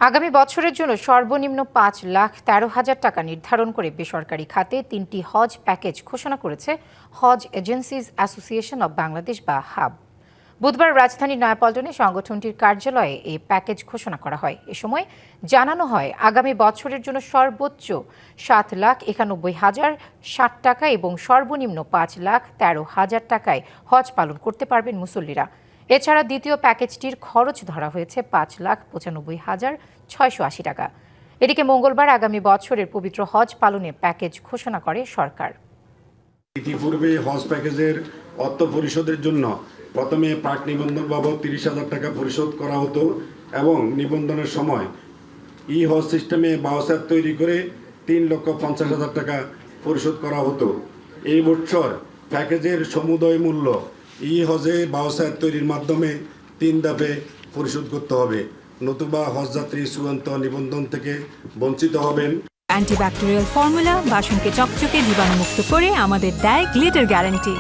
আগামী বছরের জন্য সর্বনিম্ন ৫,১৩,০০০ টাকা নির্ধারণ করে বেসরকারি খাতে ৩টি হজ প্যাকেজ ঘোষণা করেছে হজ এজেন্সিজ অ্যাসোসিয়েশন অব বাংলাদেশ বা হাব। বুধবার রাজধানীর নয়াপল্টনে সংগঠনটির কার্যালয়ে এই প্যাকেজ ঘোষণা করা হয়। এ সময় জানানো হয়, আগামী বছরের জন্য সর্বোচ্চ ৭,৯১,০৬০ টাকা এবং সর্বনিম্ন ৫,১৩,০০০ টাকায় হজ পালন করতে পারবেন মুসল্লিরা। এছাড়া দ্বিতীয় প্যাকেজটির খরচ ধরা হয়েছে ৫,৯৫,৬৮০ টাকা। এদিকে মঙ্গলবার আগামী বছরের পবিত্র হজ পালনে প্যাকেজ ঘোষণা করে সরকার। ইতিপূর্বে হজ প্যাকেজের অর্থ পরিশোধের জন্য প্রথমে প্রাক নিবন্ধন বাবদ ৩০,০০০ টাকা পরিশোধ করা হতো এবং নিবন্ধনের সময় ই হজ সিস্টেমে বাউচার তৈরি করে ৩,৫০,০০০ টাকা পরিশোধ করা হতো। এই বছর প্যাকেজের সমুদয় মূল্য ই হজে বাউচার তৈরির মাধ্যমে ৩ ধাপে পরিশোধ করতে হবে, নতুবা হজযাত্রী চূড়ান্ত নিবন্ধন থেকে বঞ্চিত হবেন। অ্যান্টিব্যাকটেরিয়াল ফর্মুলা বাসনকে চকচকে জীবাণুমুক্ত করে আমাদের দেয় গ্লিটার গ্যারান্টি।